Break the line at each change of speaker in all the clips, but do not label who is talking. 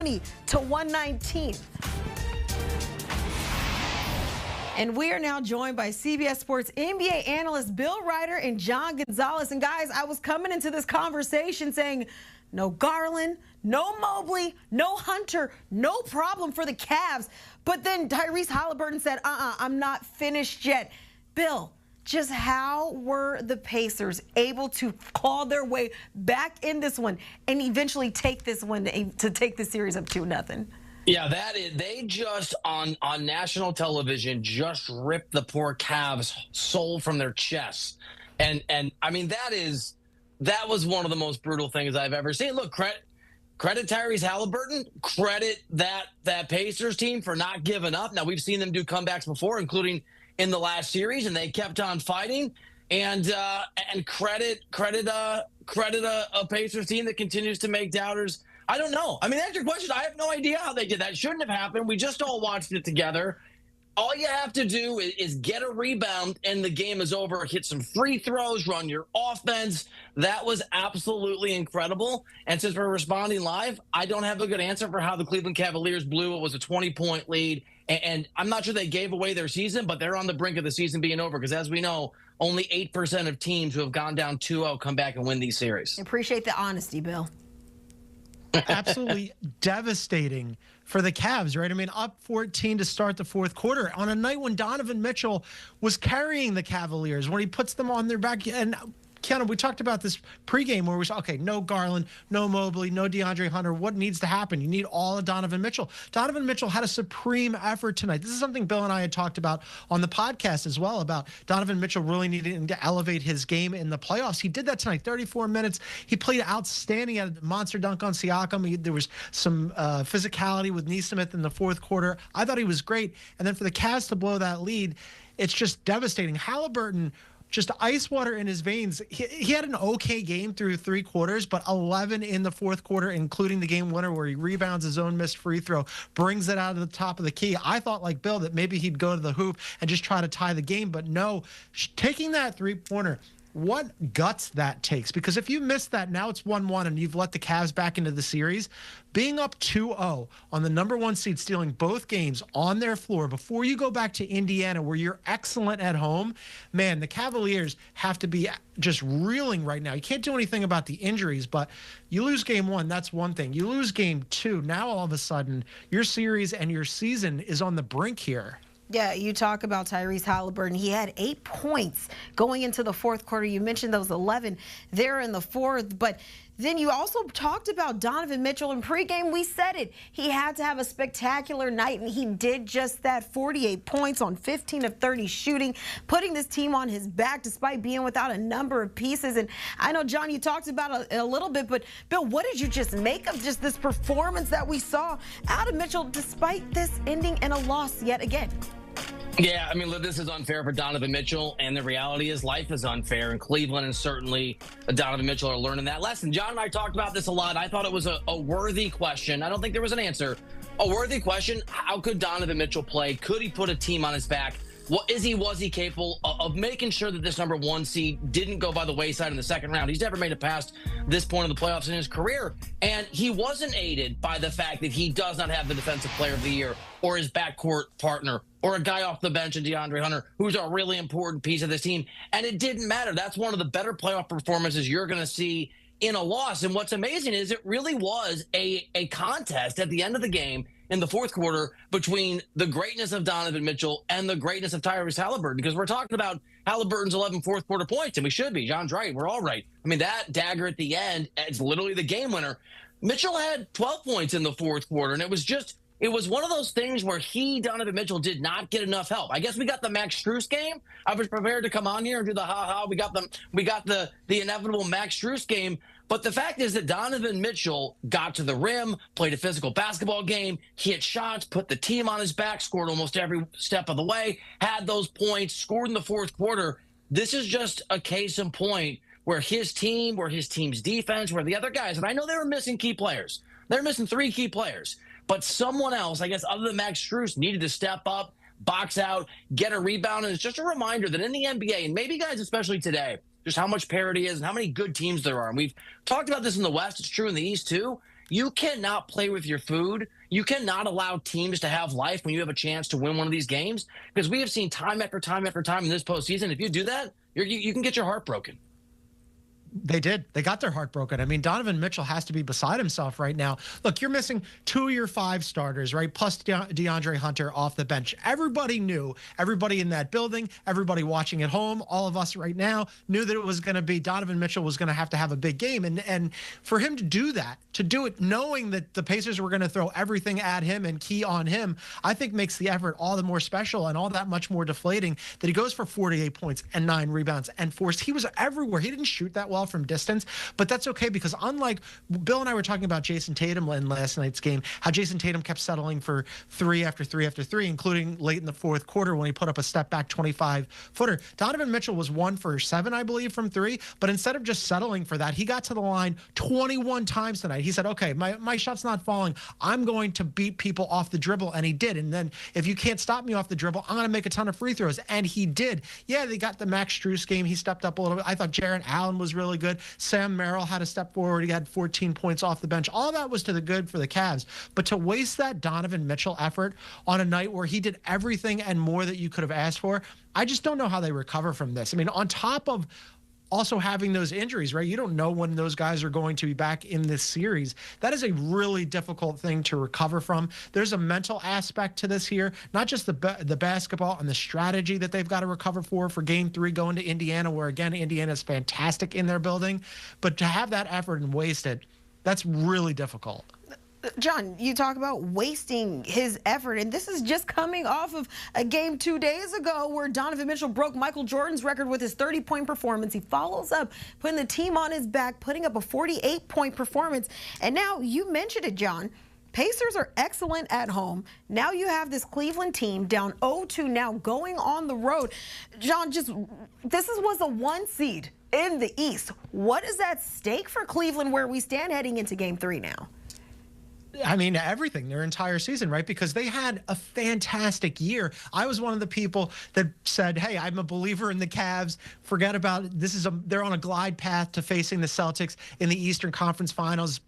120 to 119. And we are now joined by CBS Sports NBA analysts Bill Ryder and John Gonzalez. And guys, I was coming into this conversation saying, no Garland, no Mobley, no Hunter, no problem for the Cavs. But then Tyrese Haliburton said, I'm not finished yet. Bill, just how were the Pacers able to claw their way back in this one and eventually take this one to take the series up 2-0?
Yeah, they just on national television just ripped the poor Cavs' soul from their chests. And I mean, that was one of the most brutal things I've ever seen. Look, credit Tyrese Haliburton, credit that Pacers team for not giving up. Now, we've seen them do comebacks before, including in the last series, and they kept on fighting. And credit a Pacers team that continues to make doubters. I don't know. I mean, that's your question. I have no idea how they did that. It shouldn't have happened. We just all watched it together. All you have to do is get a rebound and the game is over. Hit some free throws, run your offense. That was absolutely incredible. And since we're responding live, I don't have a good answer for how the Cleveland Cavaliers blew. It was a 20-point lead. And I'm not sure they gave away their season, but they're on the brink of the season being over because, as we know, only 8% of teams who have gone down 2-0 come back and win these series.
Appreciate the honesty, Bill.
Absolutely devastating for the Cavs, right? I mean, up 14 to start the fourth quarter on a night when Donovan Mitchell was carrying the Cavaliers, when he puts them on their back. And Keanu, we talked about this pregame where we said, okay, no Garland, no Mobley, no DeAndre Hunter. What needs to happen? You need all of Donovan Mitchell. Donovan Mitchell had a supreme effort tonight. This is something Bill and I had talked about on the podcast as well, about Donovan Mitchell really needing to elevate his game in the playoffs. He did that tonight, 34 minutes. He played outstanding at a monster dunk on Siakam. There was some physicality with Nesmith in the fourth quarter. I thought he was great. And then for the Cavs to blow that lead, it's just devastating. Haliburton, just ice water in his veins. He had an okay game through three quarters, but 11 in the fourth quarter, including the game winner where he rebounds his own missed free throw, brings it out of the top of the key. I thought, like Bill, that maybe he'd go to the hoop and just try to tie the game, but no. Taking that three-pointer, what guts that takes. Because if you miss that, now it's 1-1 and you've let the Cavs back into the series. Being up 2-0 on the number one seed, stealing both games on their floor before you go back to Indiana where you're excellent at home, man, the Cavaliers have to be just reeling right now. You can't do anything about the injuries, but you lose game one, that's one thing. You lose game two, now all of a sudden your series and your season is on the brink here.
Yeah, you talk about Tyrese Haliburton. He had 8 points going into the fourth quarter. You mentioned those 11 there in the fourth, but then you also talked about Donovan Mitchell in pregame. We said it. He had to have a spectacular night, and he did just that. 48 points on 15 of 30 shooting, putting this team on his back despite being without a number of pieces. And I know, John, you talked about it a little bit, but Bill, what did you just make of just this performance that we saw out of Mitchell despite this ending in a loss yet again?
Yeah, I mean, look, this is unfair for Donovan Mitchell, and the reality is life is unfair, and Cleveland and certainly Donovan Mitchell are learning that lesson. John and I talked about this a lot. I thought it was a worthy question. I don't think there was an answer. A worthy question, how could Donovan Mitchell play? Could he put a team on his back? Was he capable of making sure that this number one seed didn't go by the wayside in the second round? He's never made it past this point of the playoffs in his career, and he wasn't aided by the fact that he does not have the Defensive Player of the Year or his backcourt partner or a guy off the bench in DeAndre Hunter, who's a really important piece of this team. And it didn't matter. That's one of the better playoff performances you're going to see in a loss. And what's amazing is it really was a contest at the end of the game in the fourth quarter between the greatness of Donovan Mitchell and the greatness of Tyrese Haliburton, because we're talking about Haliburton's 11 fourth quarter points, and we should be. John's right. We're all right. I mean, that dagger at the end, it's literally the game winner. Mitchell had 12 points in the fourth quarter, and it was one of those things where Donovan Mitchell, did not get enough help. I guess we got the Max Strus game. I was prepared to come on here and do the ha-ha. We got the inevitable Max Strus game. But the fact is that Donovan Mitchell got to the rim, played a physical basketball game, hit shots, put the team on his back, scored almost every step of the way, had those points, scored in the fourth quarter. This is just a case in point where his team's defense, where the other guys, and I know they were missing key players. They're missing 3 key players. But someone else, I guess, other than Max Strus, needed to step up, box out, get a rebound. And it's just a reminder that in the NBA, and maybe guys especially today, just how much parity is and how many good teams there are. And we've talked about this in the West. It's true in the East, too. You cannot play with your food. You cannot allow teams to have life when you have a chance to win one of these games, because we have seen time after time after time in this postseason, if you do that, you can get your heart broken.
They did. They got their heart broken. I mean, Donovan Mitchell has to be beside himself right now. Look, you're missing 2 of your 5 starters, right? Plus DeAndre Hunter off the bench. Everybody knew, everybody in that building, everybody watching at home, all of us right now knew that it was going to be Donovan Mitchell was going to have a big game. And for him to do that, to do it knowing that the Pacers were going to throw everything at him and key on him, I think makes the effort all the more special and all that much more deflating that he goes for 48 points and 9 rebounds and forced. He was everywhere. He didn't shoot that well from distance, but that's okay, because unlike Bill and I were talking about Jason Tatum in last night's game, how Jason Tatum kept settling for 3 after 3 after 3, including late in the fourth quarter when he put up a step back 25-footer. Donovan Mitchell was 1 for 7, I believe, from 3, but instead of just settling for that, he got to the line 21 times tonight. He said, okay, my shot's not falling. I'm going to beat people off the dribble, and he did. And then if you can't stop me off the dribble, I'm going to make a ton of free throws, and he did. Yeah, they got the Max Strus game. He stepped up a little bit. I thought Jarrett Allen was really good. Sam Merrill had a step forward. He had 14 points off the bench. All that was to the good for the Cavs. But to waste that Donovan Mitchell effort on a night where he did everything and more that you could have asked for, I just don't know how they recover from this. I mean, on top of also having those injuries, right? You don't know when those guys are going to be back in this series. That is a really difficult thing to recover from. There's a mental aspect to this here, not just the basketball and the strategy that they've got to recover for Game 3 going to Indiana, where, again, Indiana is fantastic in their building. But to have that effort and waste it, that's really difficult.
John, you talk about wasting his effort, and this is just coming off of a game 2 days ago where Donovan Mitchell broke Michael Jordan's record with his 30-point performance. He follows up, putting the team on his back, putting up a 48-point performance. And now, you mentioned it, John, Pacers are excellent at home. Now you have this Cleveland team down 0-2 now going on the road. John, this was a 1 seed in the East. What is at stake for Cleveland where we stand heading into Game 3 now?
I mean, everything, their entire season, right? Because they had a fantastic year. I was one of the people that said, hey, I'm a believer in the Cavs. Forget about it. They're on a glide path to facing the Celtics in the Eastern Conference Finals.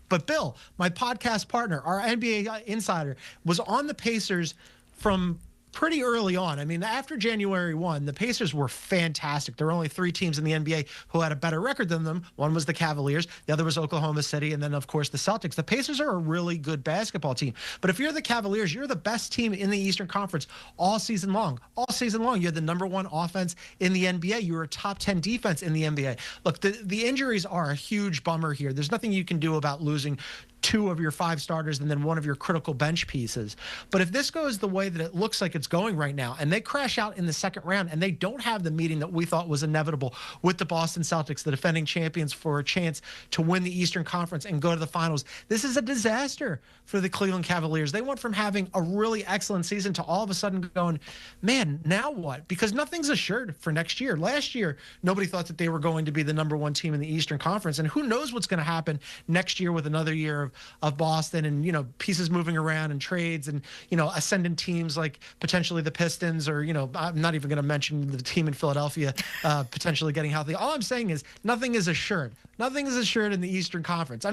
But Bill, my podcast partner, our NBA insider, was on the Pacers from pretty early on. I mean, after January 1, the Pacers were fantastic. There were only 3 teams in the NBA who had a better record than them. One was the Cavaliers, the other was Oklahoma City, and then, of course, the Celtics. The Pacers are a really good basketball team. But if you're the Cavaliers, you're the best team in the Eastern Conference all season long. All season long, you had the #1 offense in the NBA. You were a top 10 defense in the NBA. Look, the injuries are a huge bummer here. There's nothing you can do about losing 2 of your 5 starters and then 1 of your critical bench pieces. But if this goes the way that it looks like it's going right now, and they crash out in the second round, and they don't have the meeting that we thought was inevitable with the Boston Celtics, the defending champions, for a chance to win the Eastern Conference and go to the finals, this is a disaster for the Cleveland Cavaliers. They went from having a really excellent season to all of a sudden going, man, now what? Because nothing's assured for next year. Last year, nobody thought that they were going to be the #1 team in the Eastern Conference, and who knows what's going to happen next year with another year of Boston and, pieces moving around and trades and, ascendant teams like potentially the Pistons, or, I'm not even going to mention the team in Philadelphia potentially getting healthy. All I'm saying is nothing is assured. Nothing is assured in the Eastern Conference.